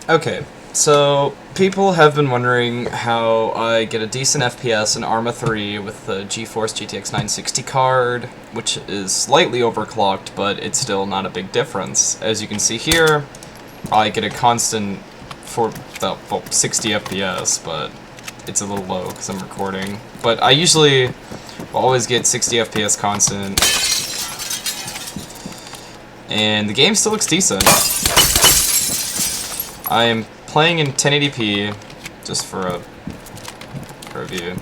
Okay, so people have been wondering how I get a decent FPS in Arma 3 with the GeForce GTX 960 card, which is slightly overclocked, but it's still not a big difference. As you can see here, I get a constant for about 60 FPS, but it's a little low because I'm recording. But I usually will always get 60 FPS constant, and the game still looks decent. I am playing in 1080p, just for a review.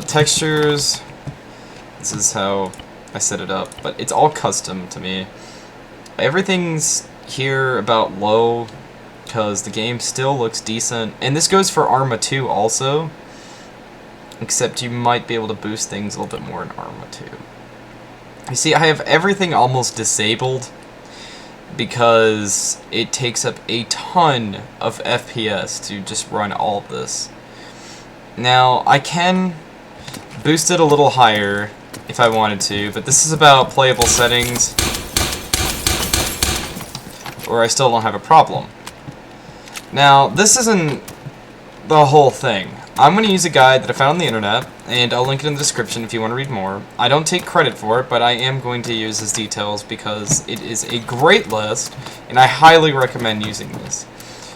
Textures, this is how I set it up, but it's all custom to me. Everything's here about low, because the game still looks decent, and this goes for Arma 2 also, except you might be able to boost things a little bit more in Arma 2. You see, I have everything almost disabled, because it takes up a ton of FPS to just run all of this. Now, I can boost it a little higher if I wanted to, but this is about playable settings where I still don't have a problem. Now, this isn't the whole thing. I'm going to use a guide that I found on the internet, and I'll link it in the description if you want to read more. I don't take credit for it, but I am going to use his details because it is a great list, and I highly recommend using this.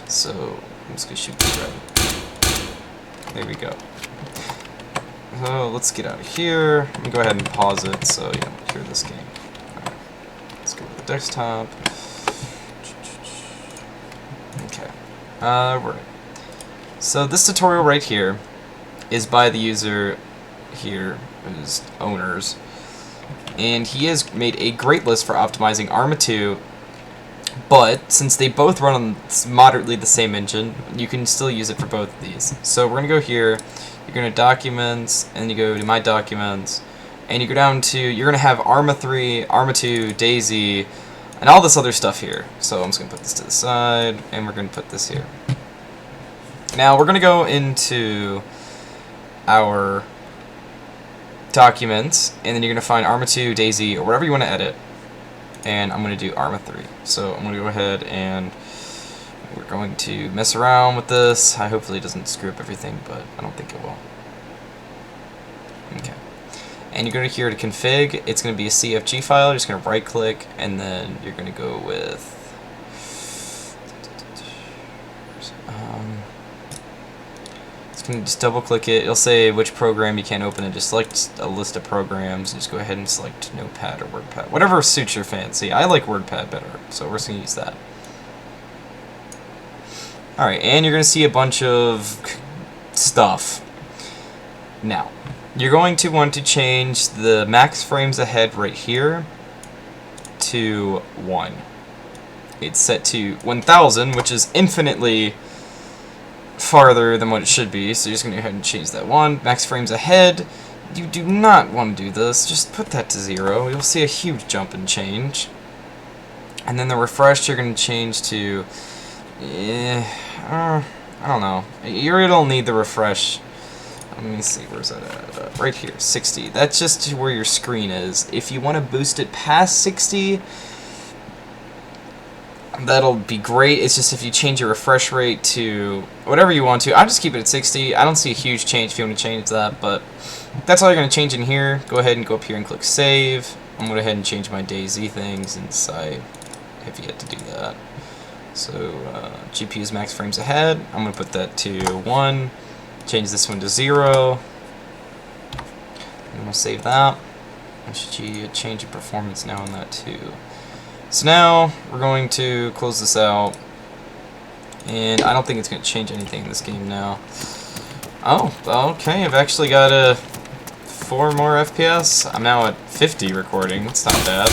So, I'm just going to shoot this red. There we go. So, let's get out of here. Let me go ahead and pause it so you don't hear this game. Alright, let's go to the desktop. Okay. We're in. So this tutorial right here is by the user here, who's owners, and he has made a great list for optimizing Arma 2, but since they both run on moderately the same engine, you can still use it for both of these. So we're going to go here, you're going to Documents, and you go to My Documents, and you go down to, you're going to have Arma 3, Arma 2, DayZ, and all this other stuff here. So I'm just going to put this to the side, and we're going to put this here. Now, we're going to go into our documents, and then you're going to find Arma 2, DayZ, or whatever you want to edit. And I'm going to do Arma 3. So I'm going to go ahead and we're going to mess around with this. Hopefully it doesn't screw up everything, but I don't think it will. Okay. And you're going to here to config. It's going to be a CFG file. You're just going to right click, and then you're going to go with you can just double click it. It'll say which program you can't open, and just select a list of programs and just go ahead and select Notepad or WordPad, whatever suits your fancy. I like WordPad better, so we're just going to use that. Alright, and you're going to see a bunch of stuff. Now, you're going to want to change the max frames ahead right here to 1. It's set to 1000, which is infinitely farther than what it should be, so you're just going to go ahead and change that 1. Max frames ahead, you do not want to do this, just put that to 0. You'll see a huge jump and change. And then the refresh you're going to change to, I don't know, you really don't need the refresh. Let me see, where's that at? Right here, 60. That's just where your screen is. If you want to boost it past 60, that'll be great. It's just if you change your refresh rate to whatever you want to. I'll just keep it at 60. I don't see a huge change if you want to change that, but that's all you're going to change in here. Go ahead and go up here and click Save. I'm going to go ahead and change my DayZ thing since I have yet to do that. So GPU's max frames ahead. I'm going to put that to 1. Change this one to 0. I'm going to save that. I should see a change in performance now on that too. So now, we're going to close this out, and I don't think it's going to change anything in this game now. Oh, okay, I've actually got a 4 more FPS. I'm now at 50 recording, that's not bad.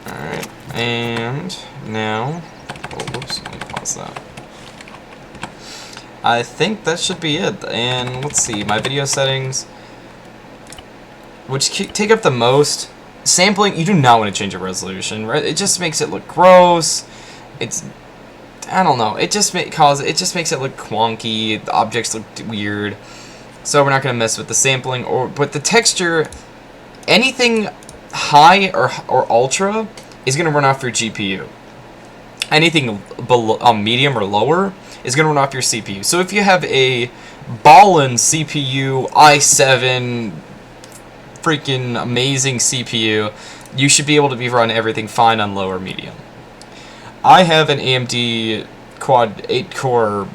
Alright, and now, oh, whoops, let me pause that. I think that should be it, and let's see, my video settings, which take up the most. Sampling, you do not want to change your resolution, right? It just makes it look gross. It's, I don't know, it just makes it look wonky, the objects look weird. So we're not going to mess with the sampling, but the texture, anything high or ultra is going to run off your GPU. Anything below, medium or lower is going to run off your CPU. So if you have a ballin' CPU, i7, freaking amazing CPU, you should be able to run everything fine on low or medium. I have an AMD quad 8-core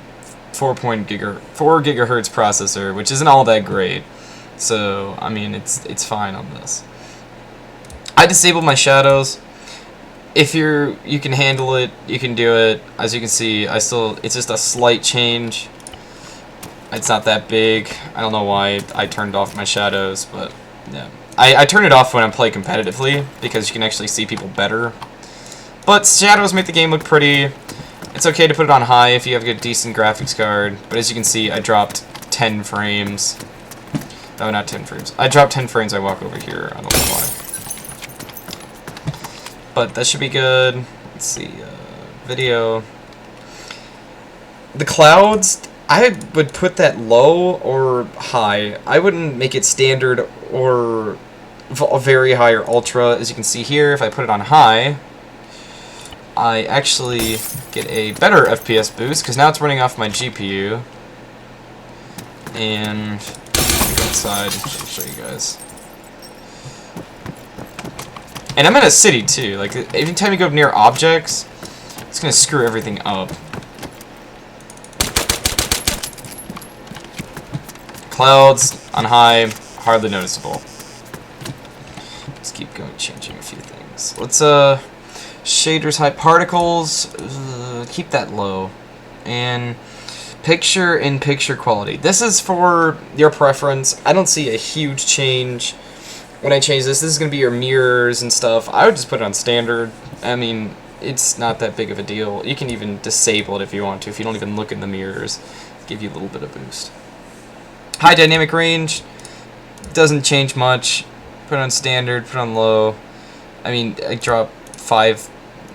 4 gigahertz processor, which isn't all that great. So, I mean, it's fine on this. I disabled my shadows. If you can handle it, you can do it. As you can see, it's just a slight change. It's not that big. I don't know why I turned off my shadows, but yeah. I turn it off when I play competitively, because you can actually see people better. But shadows make the game look pretty. It's okay to put it on high if you have a decent graphics card, but as you can see, I dropped 10 frames. No, not 10 frames. I dropped 10 frames, I walk over here. I don't know why. But that should be good. Let's see, video. The clouds, I would put that low or high. I wouldn't make it standard or very high or ultra. As you can see here, if I put it on high, I actually get a better FPS boost, because now it's running off my GPU. And I'll go inside and show you guys. And I'm in a city too. Like, anytime you go near objects, it's gonna screw everything up. Clouds on high, hardly noticeable. Let's keep going, changing a few things. Let's shaders, high particles, keep that low. And picture-in-picture quality. This is for your preference. I don't see a huge change when I change this. This is going to be your mirrors and stuff. I would just put it on standard. I mean, it's not that big of a deal. You can even disable it if you want to, if you don't even look in the mirrors. Give you a little bit of boost. High dynamic range. Doesn't change much. Put it on standard, put it on low. I mean, I drop 5.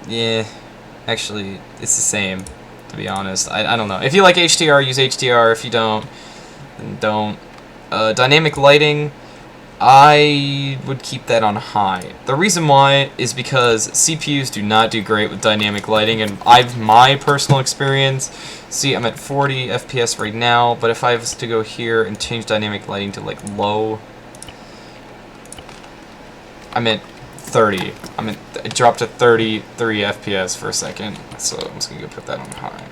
Yeah, actually, it's the same, to be honest. I don't know. If you like HDR, use HDR. If you don't, then don't. Dynamic lighting, I would keep that on high. The reason why is because CPUs do not do great with dynamic lighting, and my personal experience, see, I'm at 40 FPS right now, but if I was to go here and change dynamic lighting to like low, I'm at 30. It dropped to 33 FPS for a second, so I'm just gonna go put that on high.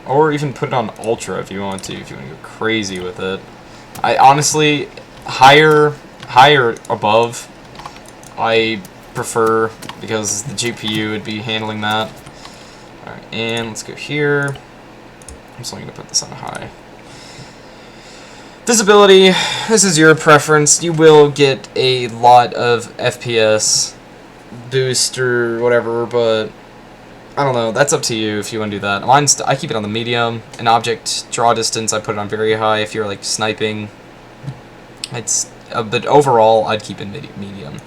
Or even put it on ultra if you want to go crazy with it. I honestly, higher above, I prefer, because the GPU would be handling that. Alright, and let's go here. I'm just only gonna put this on high. Visibility, this is your preference. You will get a lot of FPS boost or whatever, but I don't know. That's up to you if you want to do that. I keep it on the medium. An object draw distance, I put it on very high if you're like sniping. But overall, I'd keep it medium.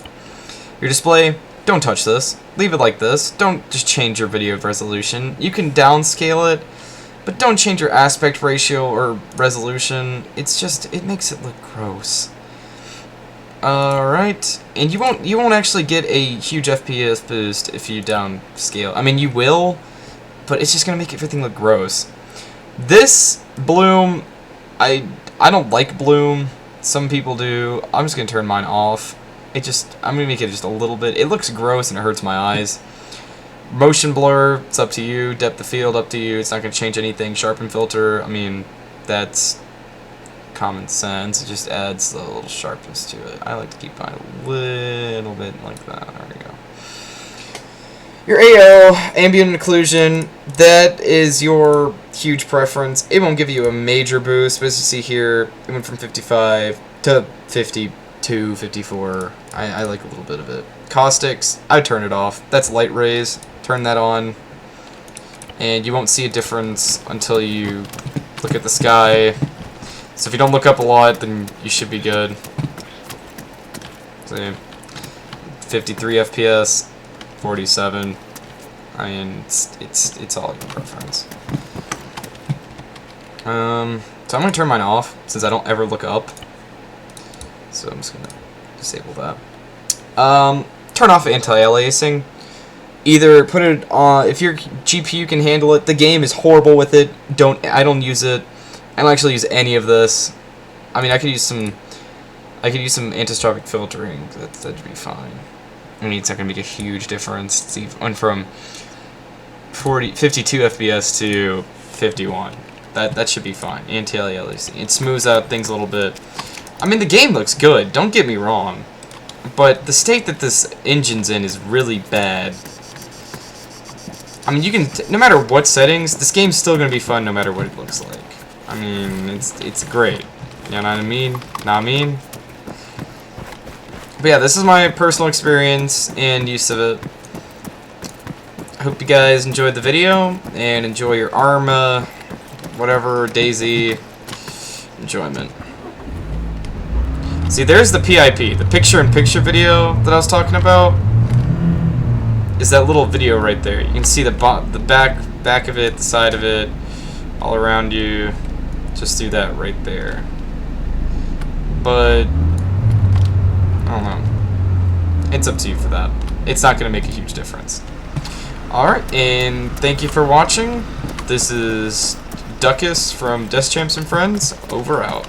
Your display, don't touch this. Leave it like this. Don't just change your video resolution. You can downscale it, but don't change your aspect ratio or resolution. It makes it look gross. Alright, and you won't actually get a huge FPS boost if you downscale. I mean, you will, but it's just gonna make everything look gross. This bloom, I don't like bloom. Some people do. I'm just gonna turn mine off. I'm gonna make it just a little bit. It looks gross and it hurts my eyes. Motion blur, it's up to you. Depth of field, up to you. It's not gonna change anything. Sharpen filter, I mean, that's common sense. It just adds a little sharpness to it. I like to keep mine a little bit like that. There we go. Your AO, Ambient Occlusion, that is your huge preference. It won't give you a major boost, but as you see here, it went from 55 to 52, 54. I like a little bit of it. Caustics, I turn it off. That's light rays. Turn that on, and you won't see a difference until you look at the sky. So if you don't look up a lot, then you should be good. So 53 FPS, 47. I mean, it's all your preference. So I'm gonna turn mine off since I don't ever look up. So I'm just gonna disable that. turn off anti-aliasing. Either put it on, if your GPU can handle it. The game is horrible with it. I don't use it. I don't actually use any of this. I mean, I could use some anisotropic filtering. That'd be fine. I mean, it's not gonna make a huge difference. It's even from 52 FPS to 51. That should be fine. Anti-aliasing. It smooths out things a little bit. I mean, the game looks good. Don't get me wrong, but the state that this engine's in is really bad. I mean, you can no matter what settings, this game's still gonna be fun no matter what it looks like. I mean, it's great. You know what I mean? But yeah, this is my personal experience and use of it. I hope you guys enjoyed the video and enjoy your Arma, whatever, DayZ enjoyment. See, there's the PIP, the picture-in-picture video that I was talking about. Is that little video right there? You can see the back of it, the side of it, all around you. Just do that right there. But I don't know. It's up to you for that. It's not going to make a huge difference. Alright, and thank you for watching. This is Duckus from Death Champs and Friends. Over out.